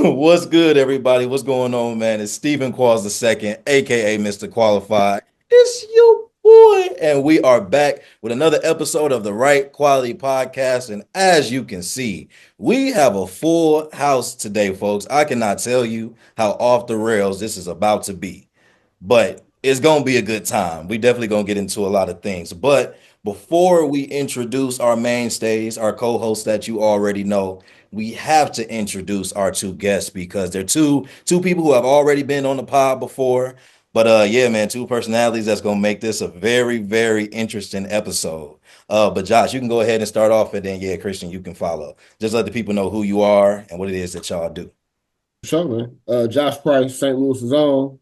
What's good, everybody? What's going on, man? It's Stephen Qualls II, aka Mr. Qualified. It's your boy, and we are back with another episode of the Wright Quality Podcast. And as you can see, we have a full house today, folks. I cannot tell you how off the rails this is about to be, but it's gonna be a good time. We definitely gonna get into a lot of things. But before we introduce our mainstays, our co-hosts that you already know, we have to introduce our two guests because they're two people who have already been on the pod before. But yeah, man, two personalities that's gonna make this a very, very interesting episode. But Josh, you can go ahead and start off, and then yeah, Christian, you can follow. Just let the people know who you are and what it is that y'all do. Sure, man. Josh Price, St. Louis's own,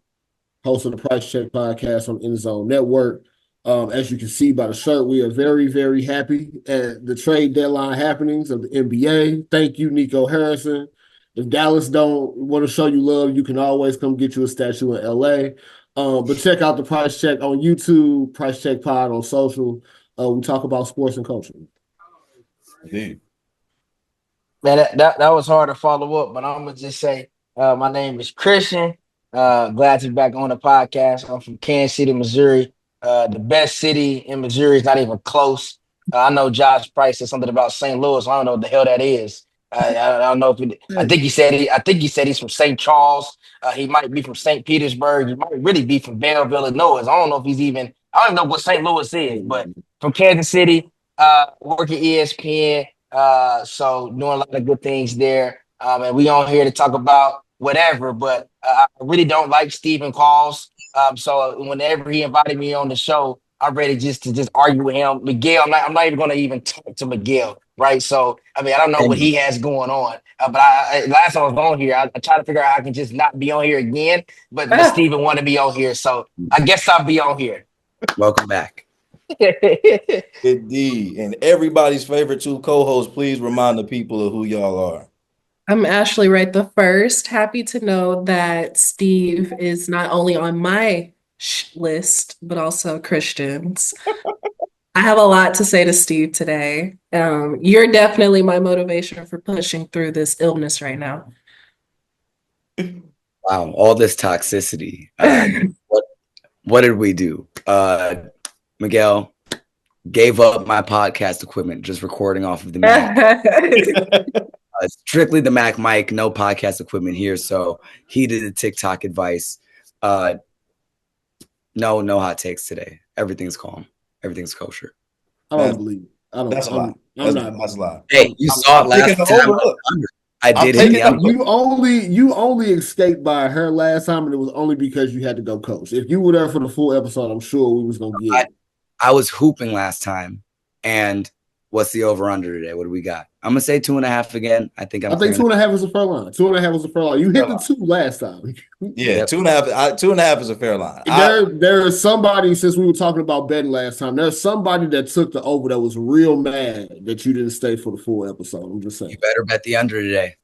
host of the Price Check podcast on In Zone Network. As you can see by the shirt, we are very, very happy at the trade deadline happenings of the NBA. Thank you, Nico Harrison. If Dallas don't want to show you love, you can always come get you a statue in LA. But check out the Price Check on YouTube, Price Check Pod on social. We talk about sports and culture. Indeed. Man, that was hard to follow up, but I'm gonna just say my name is Christian. Glad to be back on the podcast. I'm from Kansas City, Missouri. The best city in Missouri is not even close. I know Josh Price said something about St. Louis. I don't know what the hell that is. I don't know if I think he said he's from St. Charles. He might be from St. Petersburg. He might really be from Belleville, Illinois. I don't know if he's even. I don't even know what St. Louis is, but from Kansas City, work at ESPN. So doing a lot of good things there. And we on here to talk about whatever, but I really don't like Stephen Calls. So whenever he invited me on the show, I'm ready to argue with him. Miguel, I'm not even going to even talk to Miguel, right? So I mean, I don't know what he has going on. But last time I was on here, I tried to figure out how I can just not be on here again. But Stephen wanted me on here, so I guess I'll be on here. Welcome back. Indeed. And everybody's favorite two co-hosts, please remind the people of who y'all are. I'm Ashley Wright the first. Happy to know that Steve is not only on my list, but also Christian's. I have a lot to say to Steve today. You're definitely my motivation for pushing through this illness right now. Wow, all this toxicity. What did we do? Miguel gave up my podcast equipment, just recording off of the Mac. Strictly the Mac mic, no podcast equipment here. So he did the TikTok advice. No hot takes today. Everything's calm. Everything's kosher. I don't believe it. That's a lie. That's a lie. Hey, you saw it last time. I did hit the under. You only escaped by her last time, and it was only because you had to go coach. If you were there for the full episode, I'm sure we was gonna get it. I was hooping last time, and what's the over under today? What do we got? I'm gonna say 2.5 again. I think 2.5 is a fair line. 2.5 is a fair line. You hit the 2 last time. Yeah, 2.5. 2.5 is a fair line. There is somebody, since we were talking about betting last time, there's somebody that took the over that was real mad that you didn't stay for the full episode. I'm just saying. You better bet the under today.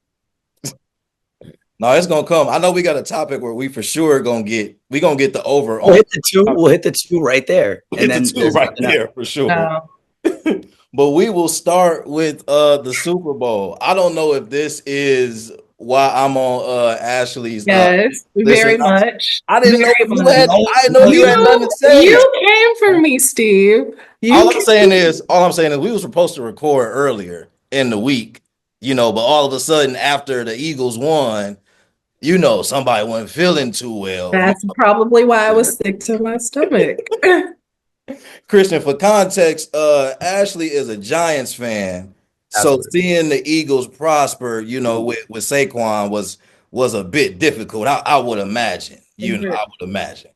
No, it's gonna come. I know we got a topic where we for sure gonna get the over. We'll hit the 2. We'll hit the 2 right there. We'll hit the 2 right there for sure. But we will start with the Super Bowl. I don't know if this is why I'm on Ashley's. Yes, very much. I didn't know you had nothing to say. You came for me, Steve. All I'm saying is we were supposed to record earlier in the week, but all of a sudden after the Eagles won, somebody wasn't feeling too well. That's probably why I was sick to my stomach. Christian, for context, Ashley is a Giants fan. Absolutely. So seeing the Eagles prosper, with Saquon was a bit difficult. I would imagine. I would imagine.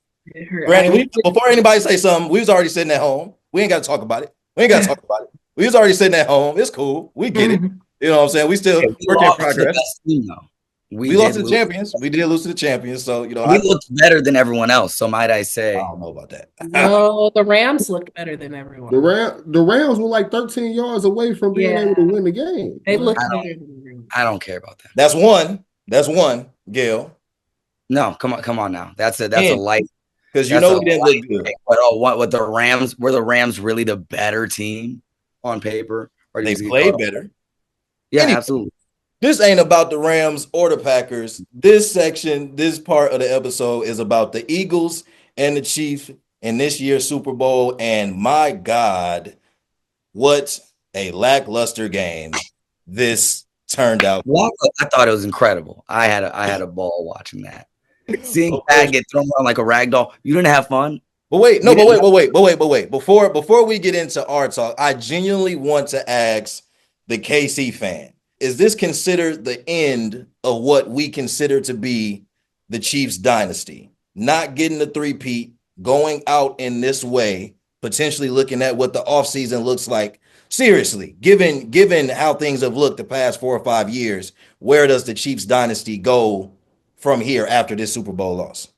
Granted, before anybody say something, we was already sitting at home. We ain't got to talk about it. We was already sitting at home. It's cool. We get it. You know what I'm saying? We still work in progress. We lost to the champions. We did lose to the champions. So, we looked better than everyone else. So might I say? I don't know about that. No, the Rams looked better than everyone. The Rams were like 13 yards away from being able to win the game. They looked better than everyone. I don't care about that. That's one, Gail. No, come on now. That's a light. Because we didn't look good. What the Rams were the Rams really the better team on paper? Or they played better. Yeah, absolutely. This ain't about the Rams or the Packers. This section, this part of the episode is about the Eagles and the Chiefs in this year's Super Bowl. And my God, what a lackluster game this turned out. I thought it was incredible. I had a ball watching that. Seeing Pat get thrown around like a rag doll. You didn't have fun. But wait. Before we get into our talk, I genuinely want to ask the KC fan, is this considered the end of what we consider to be the Chiefs dynasty? Not getting the three-peat, going out in this way, potentially looking at what the offseason looks like. Seriously, given how things have looked the past 4 or 5 years, where does the Chiefs dynasty go from here after this Super Bowl loss?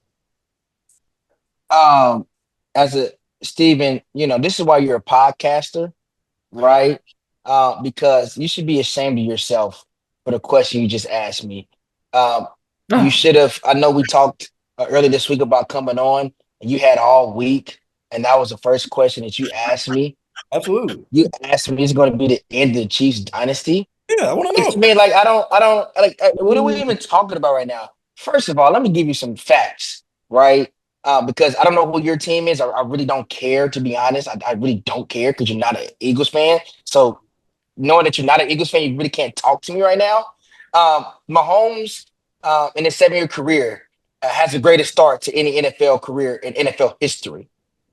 As a Steven, this is why you're a podcaster, right? Because you should be ashamed of yourself for the question you just asked me. You should have. I know we talked earlier this week about coming on, and you had all week, and that was the first question that you asked me. Absolutely. You asked me, is it going to be the end of the Chiefs dynasty? Yeah, I want to know. I mean, like, I don't like. What are we even talking about right now? First of all, let me give you some facts, right? Because I don't know who your team is. I really don't care, to be honest. I really don't care because you're not an Eagles fan. So knowing that you're not an Eagles fan, you really can't talk to me right now. Mahomes, in his 7-year career, has the greatest start to any NFL career in NFL history.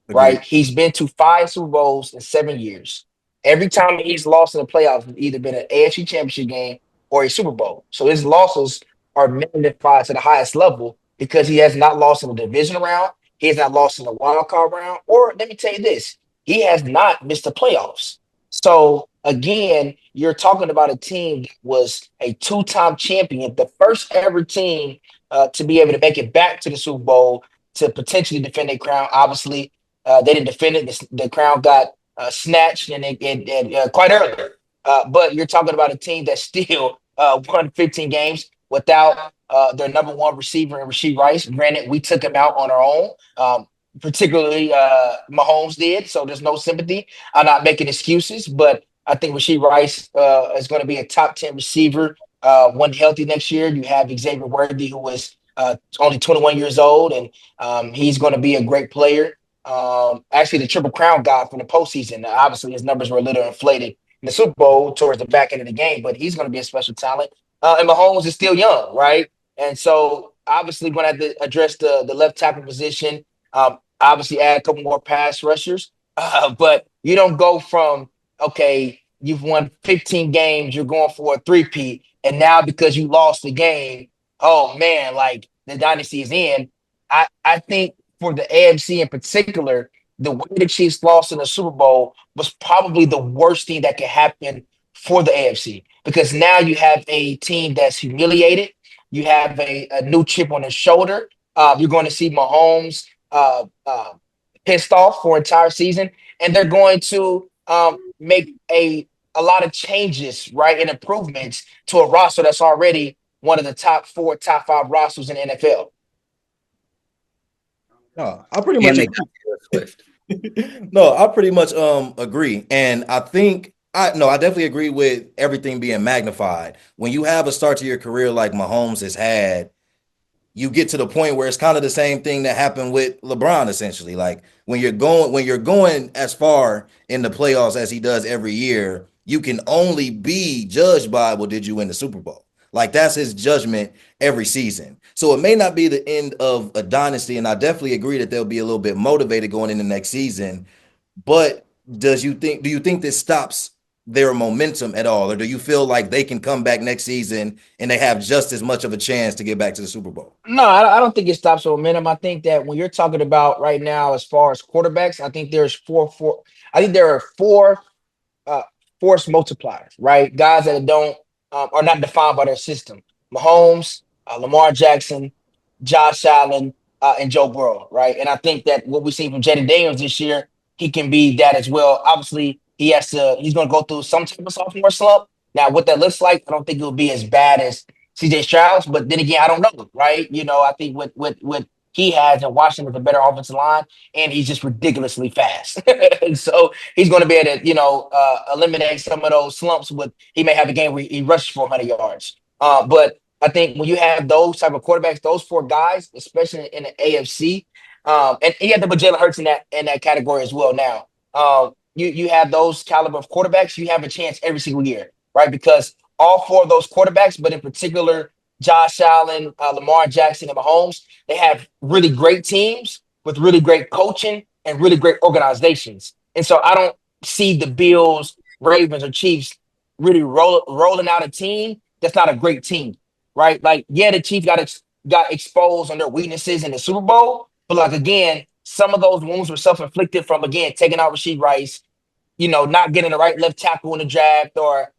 Agreed. Right? He's been to 5 Super Bowls in 7 years. Every time he's lost in the playoffs, it's either been an AFC Championship game or a Super Bowl. So his losses are magnified to the highest level because he has not lost in the division round. He has not lost in the wild card round. Or let me tell you this, he has not missed the playoffs. So again, you're talking about a team that was a 2-time champion, the first ever team to be able to make it back to the Super Bowl to potentially defend their crown. Obviously, they didn't defend it. The crown got snatched and quite early. But you're talking about a team that still won 15 games without their number one receiver in Rashee Rice. Granted, we took him out on our own. Particularly Mahomes did, so there's no sympathy. I'm not making excuses, but I think Rashee Rice is going to be a top 10 receiver when healthy next year. You have Xavier Worthy, who is only 21 years old, and he's going to be a great player. Actually, the Triple Crown guy from the postseason. Obviously, his numbers were a little inflated in the Super Bowl towards the back end of the game, but he's going to be a special talent. And Mahomes is still young, right? And so, obviously, going to have to address the left tackle position. Obviously, add a couple more pass rushers. But you don't go from, okay, you've won 15 games, you're going for a three-peat, and now because you lost the game, oh, man, like the dynasty is in. I think for the AFC in particular, the way the Chiefs lost in the Super Bowl was probably the worst thing that could happen for the AFC because now you have a team that's humiliated. You have a new chip on his shoulder. You're going to see Mahomes pissed off for an entire season, and they're going to make a lot of changes, right, and improvements to a roster that's already one of the top 4, top 5 rosters in the NFL. No, I pretty much I pretty much agree, and I think I definitely agree with everything being magnified. When you have a start to your career like Mahomes has had, you get to the point where it's kind of the same thing that happened with LeBron, essentially. Like when you're going as far in the playoffs as he does every year, you can only be judged by, well, did you win the Super Bowl? Like that's his judgment every season. So it may not be the end of a dynasty, and I definitely agree that they'll be a little bit motivated going into next season. But do you think this stops their momentum at all, or do you feel like they can come back next season and they have just as much of a chance to get back to the Super Bowl? No, I don't think it stops momentum. I think that when you're talking about right now, as far as quarterbacks, I think there's four. I think there are 4 force multipliers, right? Guys that don't are not defined by their system. Mahomes, Lamar Jackson, Josh Allen, and Joe Burrow, right? And I think that what we've seen from Jaden Daniels this year, he can be that as well. Obviously, he's going to go through some type of sophomore slump. Now, what that looks like, I don't think it will be as bad as CJ Stroud, but then again, I don't know, right? I think with he has, and Washington is a better offensive line, and he's just ridiculously fast. And so he's going to be able to, eliminate some of those slumps with he may have a game where he rushes for 100 yards. But I think when you have those type of quarterbacks, those four guys, especially in the AFC, and you have to put Jalen Hurts in that category as well now. You have those caliber of quarterbacks, you have a chance every single year, right? Because all four of those quarterbacks, but in particular, Josh Allen, Lamar Jackson, and Mahomes, they have really great teams with really great coaching and really great organizations. And so I don't see the Bills, Ravens, or Chiefs really rolling out a team that's not a great team, right? Like, yeah, the Chiefs got exposed on their weaknesses in the Super Bowl, but like again, some of those wounds were self-inflicted from again taking out Rasheed Rice, not getting the right left tackle in the draft, or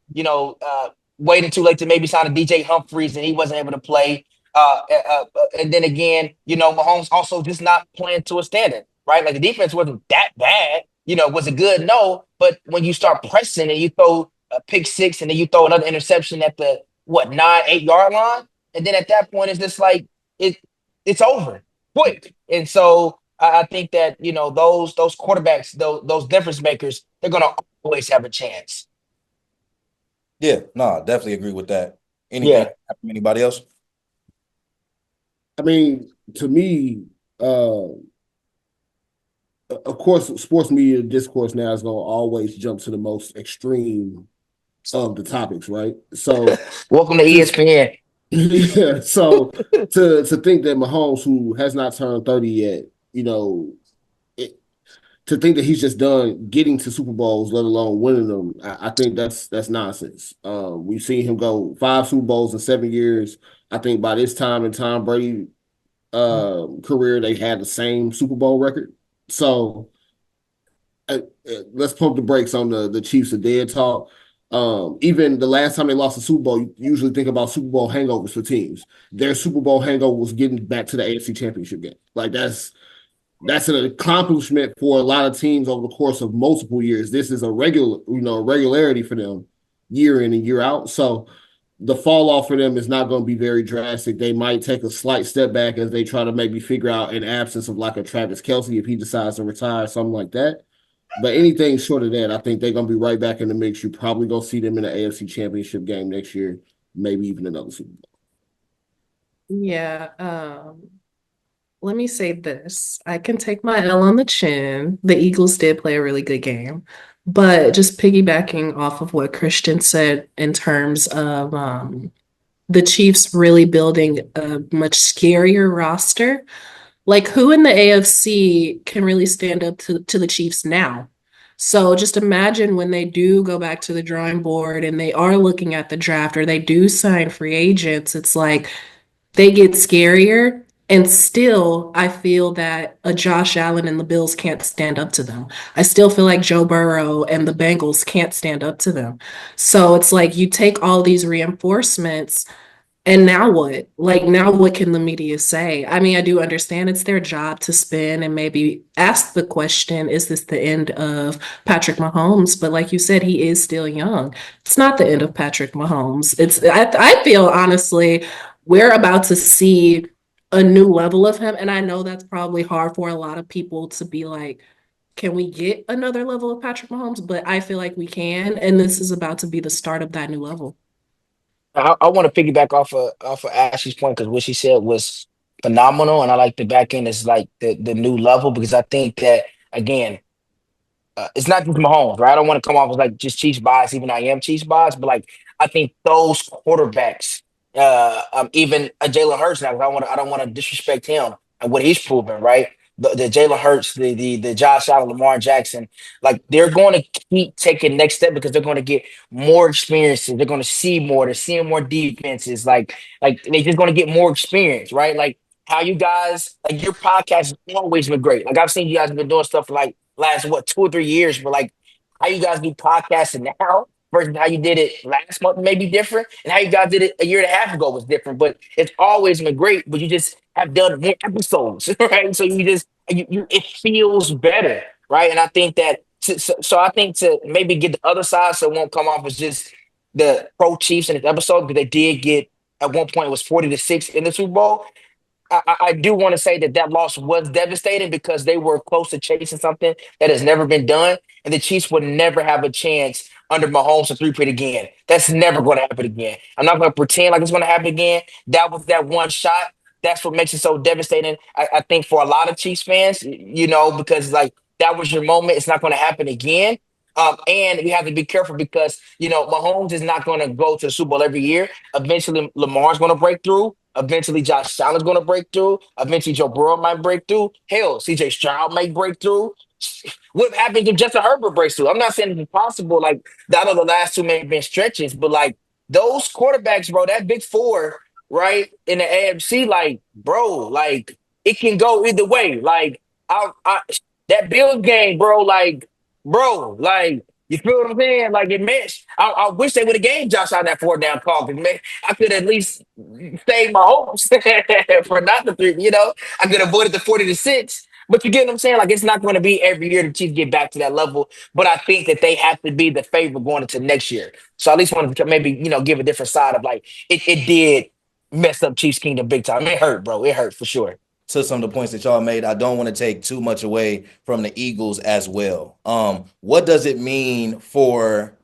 waiting too late to maybe sign a DJ Humphries and he wasn't able to play. And then again, Mahomes also just not playing to a standard, right? Like the defense wasn't that bad. Was it good? No. But when you start pressing and you throw a pick six and then you throw another interception at the 9-8 yard line, and then at that point it's just like it's over quick. And so I think that those quarterbacks, those difference makers, they're gonna always have a chance. Yeah, no, definitely agree with that. Anything from anybody else? I mean, to me, of course, sports media discourse now is going to always jump to the most extreme of the topics, right? So, welcome to ESPN. Yeah. So to think that Mahomes, who has not turned 30 yet, to think that he's just done getting to Super Bowls, let alone winning them, I think that's nonsense. We've seen him go 5 Super Bowls in 7 years. I think by this time in Tom Brady career, they had the same Super Bowl record. So let's pump the brakes on the Chiefs of dead talk. Even the last time they lost the Super Bowl, you usually think about Super Bowl hangovers for teams. Their Super Bowl hangover was getting back to the AFC Championship game. Like that's an accomplishment for a lot of teams over the course of multiple years. This is a regularity for them year in and year out. So the fall off for them is not going to be very drastic. They might take a slight step back as they try to maybe figure out an absence of like a Travis Kelce if he decides to retire, something like that. But anything short of that, I think they're going to be right back in the mix. You're probably going to see them in the AFC Championship game next year, maybe even another Super Bowl. Yeah. Let me say this. I can take my L on the chin. The Eagles did play a really good game. But just piggybacking off of what Christian said in terms of the Chiefs really building a much scarier roster, like who in the AFC can really stand up to the Chiefs now? So just imagine when they do go back to the drawing board and they are looking at the draft or they do sign free agents, it's like they get scarier. And still, I feel that a Josh Allen and the Bills can't stand up to them. I still feel like Joe Burrow and the Bengals can't stand up to them. So it's like you take all these reinforcements, and now what? Like, now what can the media say? I mean, I do understand it's their job to spin and maybe ask the question, is this the end of Patrick Mahomes? But like you said, he is still young. It's not the end of Patrick Mahomes. I feel honestly, we're about to see a new level of him. And I know that's probably hard for a lot of people to be like, can we get another level of Patrick Mahomes? But I feel like we can. And this is about to be the start of that new level. I want to piggyback off of Ashley's point because what she said was phenomenal, and I like the back end is like the new level because I think that again, it's not just Mahomes, right? I don't want to come off as like just Chiefs bias, even though I am Chiefs bias, but like I think those quarterbacks, even a Jalen Hurts now, 'cause I don't want to disrespect him and what he's proven, right? The Jalen Hurts, the Josh Allen, Lamar Jackson, like they're going to keep taking next step because they're going to get more experiences. They're going to see more. They're seeing more defenses. Like they're just going to get more experience, right? Like how you guys, like your podcast has always been great. Like I've seen you guys been doing stuff for like last 2 or 3 years, but like how you guys do podcasting now versus how you did it last month may be different, and how you guys did it a year and a half ago was different. But it's always been great. But you just have done more episodes, right? So it feels better, right? And I think that so I think to maybe get the other side, so it won't come off as just the pro Chiefs in this episode because they did get at one point it was 40-6 in the Super Bowl. I do want to say that that loss was devastating because they were close to chasing something that has never been done, and the Chiefs would never have a chance under Mahomes to three-peat again. That's never going to happen again. I'm not going to pretend like it's going to happen again. That was that one shot. That's what makes it so devastating. I think for a lot of Chiefs fans, because like that was your moment. It's not going to happen again. And we have to be careful because Mahomes is not going to go to the Super Bowl every year. Eventually, Lamar's going to break through. Eventually, Josh Allen's going to break through. Eventually, Joe Burrow might break through. Hell, CJ Stroud might break through. What happens if Justin Herbert breaks through? I'm not saying it's impossible. Like, I know the last two may have been stretches, but like those quarterbacks, bro, that big four, right, in the AFC, like, bro, like it can go either way. Like, that Bills game, bro, like, you feel what I'm saying? Like it meant. I wish they would have gave Josh Allen that fourth down call because man, I could at least save my hopes for not the three. I could have avoided the 40-6. But you get what I'm saying? Like it's not going to be every year the Chiefs get back to that level. But I think that they have to be the favorite going into next year. So at least wanted to maybe give a different side of like it did mess up Chiefs Kingdom big time. It hurt, bro. It hurt for sure. To some of the points that y'all made, I don't want to take too much away from the Eagles as well. What does it mean for?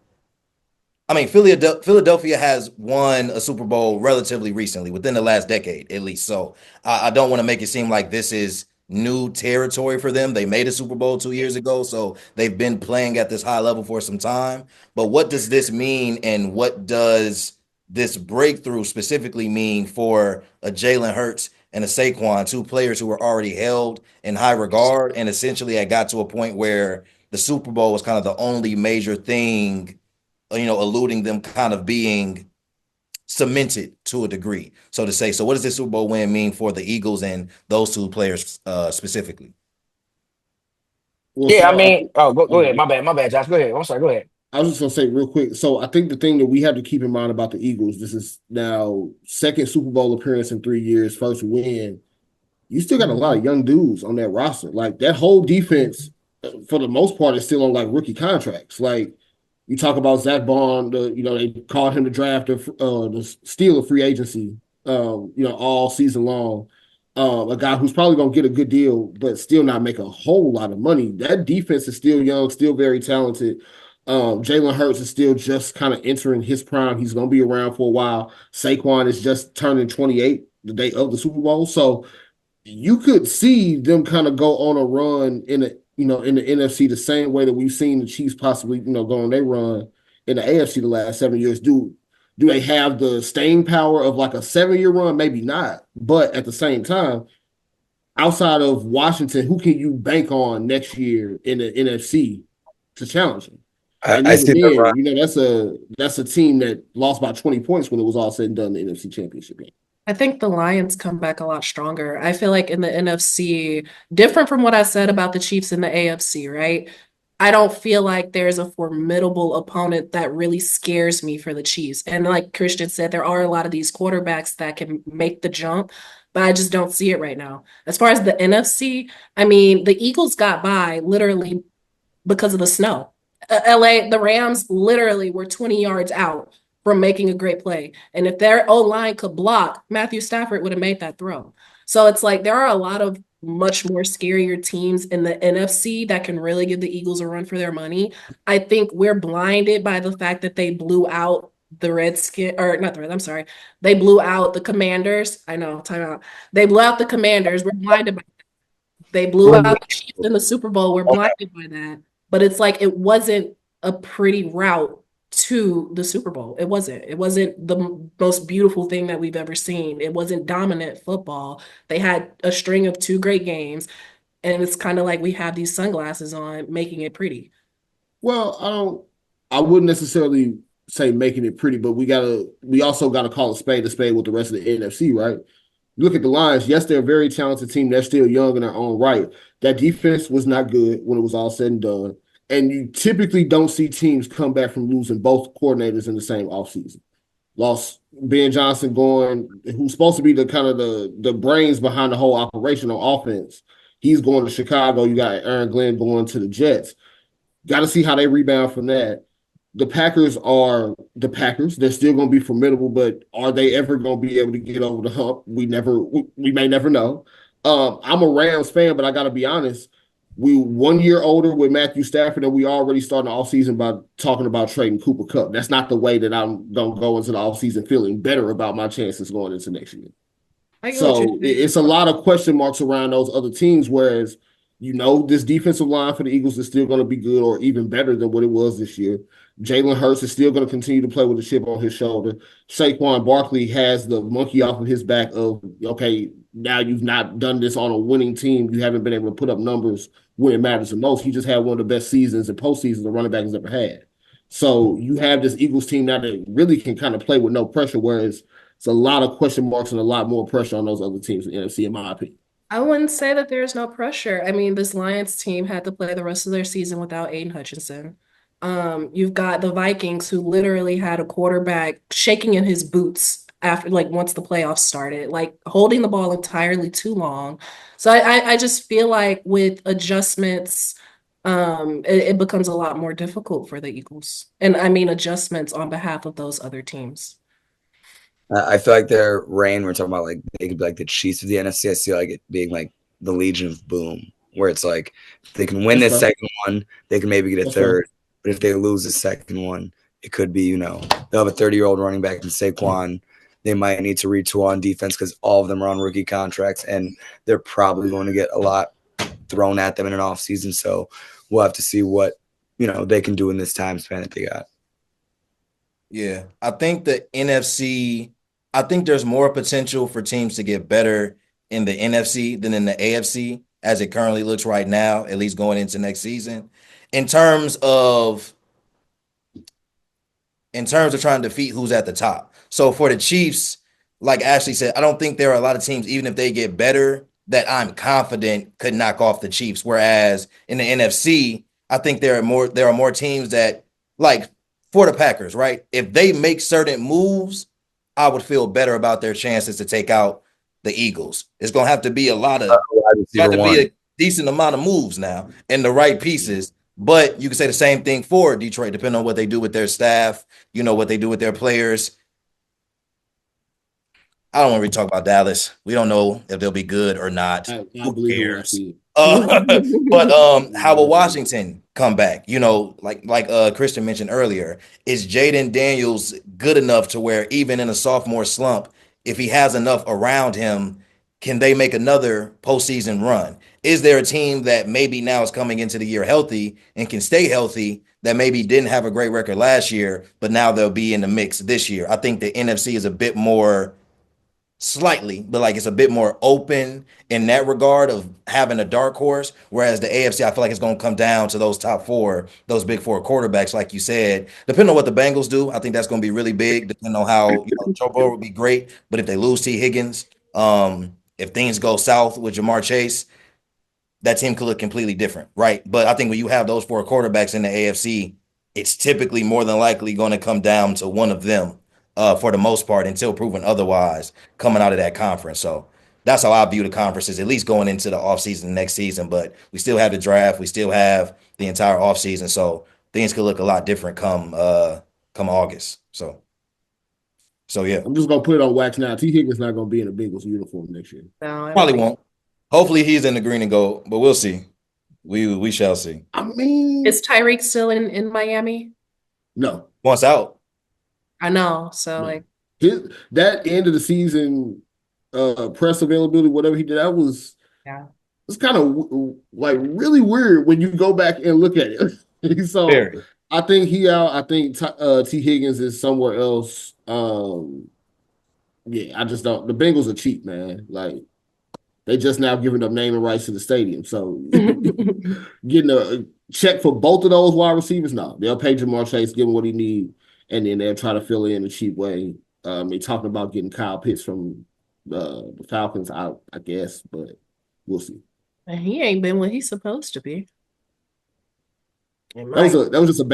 I mean, Philadelphia has won a Super Bowl relatively recently, within the last decade at least. So I don't want to make it seem like this is new territory for them. They made a Super Bowl 2 years ago, so they've been playing at this high level for some time. But what does this mean, and what does this breakthrough specifically mean for a Jalen Hurts and a Saquon, two players who were already held in high regard and essentially had got to a point where the Super Bowl was kind of the only major thing, eluding them kind of being cemented to a degree, so to say. So what does this Super Bowl win mean for the Eagles and those two players specifically? Well, Yeah, I so mean, go ahead. My bad, Josh. Go ahead. I'm sorry. Go ahead. I was just gonna say real quick. So I think the thing that we have to keep in mind about the Eagles, this is now second Super Bowl appearance in 3 years, first win. You still got a lot of young dudes on that roster. Like that whole defense, for the most part, is still on like rookie contracts. Like you talk about Zach Bond, they called him the draft of the steal of free agency, all season long. A guy who's probably gonna get a good deal, but still not make a whole lot of money. That defense is still young, still very talented. Jalen Hurts is still just kind of entering his prime. He's gonna be around for a while. Saquon is just turning 28 the day of the Super Bowl, so you could see them kind of go on a run in the NFC the same way that we've seen the Chiefs possibly go on their run in the AFC the last 7 years. Do they have the staying power of like a 7-year run? Maybe not, but at the same time, outside of Washington, who can you bank on next year in the NFC to challenge them? And I even see the run. then, that's a team that lost by 20 points when it was all said and done in the NFC Championship game. I think the Lions come back a lot stronger. I feel like in the NFC, different from what I said about the Chiefs in the AFC, right? I don't feel like there's a formidable opponent that really scares me for the Chiefs. And like Christian said, there are a lot of these quarterbacks that can make the jump, but I just don't see it right now. As far as the NFC, I mean, the Eagles got by literally because of the snow. The Rams literally were 20 yards out from making a great play. And if their O-line could block, Matthew Stafford would have made that throw. So it's like there are a lot of much more scarier teams in the NFC that can really give the Eagles a run for their money. I think we're blinded by the fact that they blew out the Redskins, or not the Reds, I'm sorry. They blew out the Commanders. I know, time out. They blew out the Commanders. We're blinded by that. They blew out the Chiefs in the Super Bowl. We're blinded by that. But it's like it wasn't a pretty route to the Super Bowl. It wasn't. It wasn't the most beautiful thing that we've ever seen. It wasn't dominant football. They had a string of 2 great games, and it's kind of like we have these sunglasses on, making it pretty. Well, I wouldn't necessarily say making it pretty, but we also gotta call a spade with the rest of the NFC, right? Look at the Lions. Yes, they're a very talented team. They're still young in their own right. That defense was not good when it was all said and done. And you typically don't see teams come back from losing both coordinators in the same offseason. Lost Ben Johnson going, who's supposed to be the kind of the brains behind the whole operation on offense. He's going to Chicago. You got Aaron Glenn going to the Jets. Got to see how they rebound from that. the Packers are the Packers. They're still going to be formidable, but are they ever going to be able to get over the hump? We may never know. I'm a Rams fan, but I got to be honest. We 1 year older with Matthew Stafford, and we already starting the offseason by talking about trading Cooper Kupp. That's not the way that I'm going to go into the offseason feeling better about my chances going into next year. So it's a lot of question marks around those other teams, whereas this defensive line for the Eagles is still going to be good or even better than what it was this year. Jalen Hurts is still going to continue to play with a chip on his shoulder. Saquon Barkley has the monkey off of his back of, okay, now you've not done this on a winning team. You haven't been able to put up numbers when it matters the most. He just had one of the best seasons and postseasons a running back has ever had. So you have this Eagles team now that really can kind of play with no pressure, whereas it's a lot of question marks and a lot more pressure on those other teams in the NFC, in my opinion. I wouldn't say that there's no pressure. I mean, this Lions team had to play the rest of their season without Aiden Hutchinson. You've got the Vikings who literally had a quarterback shaking in his boots after, like, once the playoffs started, like holding the ball entirely too long. So I just feel like with adjustments, it becomes a lot more difficult for the Eagles. And I mean adjustments on behalf of those other teams. I feel like their reign, we're talking about like they could be like the Chiefs of the NFC. I see like it being like the Legion of Boom, where it's like if they can win this second one, they can maybe get a third. But if they lose the second one, it could be, they'll have a 30-year-old running back in Saquon. They might need to retool on defense because all of them are on rookie contracts, and they're probably going to get a lot thrown at them in an offseason. So we'll have to see what, they can do in this time span that they got. Yeah, I think the NFC, I think there's more potential for teams to get better in the NFC than in the AFC as it currently looks right now, at least going into next season. In terms of trying to defeat who's at the top. So for the Chiefs, like Ashley said, I don't think there are a lot of teams, even if they get better, that I'm confident could knock off the Chiefs. Whereas in the NFC, I think there are more teams that, like for the Packers, right? If they make certain moves, I would feel better about their chances to take out the Eagles. It's gonna have to be a decent amount of moves now and the right pieces. But you can say the same thing for Detroit, depending on what they do with their staff, what they do with their players. I don't want to really talk about Dallas. We don't know if they'll be good or not. Who cares? But how will Washington come back? Like Christian mentioned earlier, is Jaden Daniels good enough to where even in a sophomore slump, if he has enough around him, can they make another postseason run? Is there a team that maybe now is coming into the year healthy and can stay healthy that maybe didn't have a great record last year, but now they'll be in the mix this year? I think the NFC is a bit more slightly, but like it's a bit more open in that regard of having a dark horse. Whereas the AFC, I feel like it's going to come down to those top four, those big four quarterbacks, like you said. Depending on what the Bengals do, I think that's going to be really big. Depending on how Joe Burrow would be great, but if they lose T. Higgins, if things go south with Jamar Chase, that team could look completely different, right? But I think when you have those four quarterbacks in the AFC, it's typically more than likely going to come down to one of them for the most part until proven otherwise coming out of that conference. So that's how I view the conferences, at least going into the offseason next season. But we still have the draft. We still have the entire offseason. So things could look a lot different come August. So yeah. I'm just going to put it on wax now. T. Higgins not going to be in a Bengals uniform next year. No, Probably won't. Hopefully he's in the green and gold, but we'll see. We shall see. I mean, is Tyreek still in Miami? No. Once out. I know. So like that end of the season press availability, whatever he did, that was it's kind of like really weird when you go back and look at it. So Very. I think he out. I think T. Higgins is somewhere else. Yeah, I just don't. The Bengals are cheap, man. Like they just now giving up naming rights to the stadium. So getting a check for both of those wide receivers, no. They'll pay Jamar Chase, give him what he needs, and then they'll try to fill in a cheap way. They're talking about getting Kyle Pitts from the Falcons out, I guess, but we'll see. And he ain't been what he's supposed to be. That was just a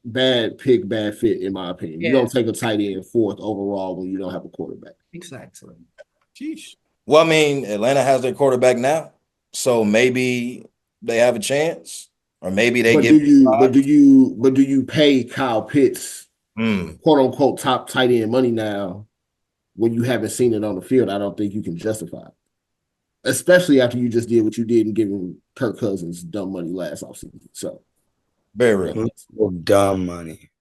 bad pick, bad fit, in my opinion. Yeah. You don't take a tight end fourth overall when you don't have a quarterback. Exactly. Sheesh. Well, I mean, Atlanta has their quarterback now, so maybe they have a chance. Or maybe they But give do you pay Kyle Pitts Mm. quote unquote top tight end money now when you haven't seen it on the field? I don't think you can justify it. Especially after you just did what you did and giving Kirk Cousins dumb money last offseason. So very real. Dumb money.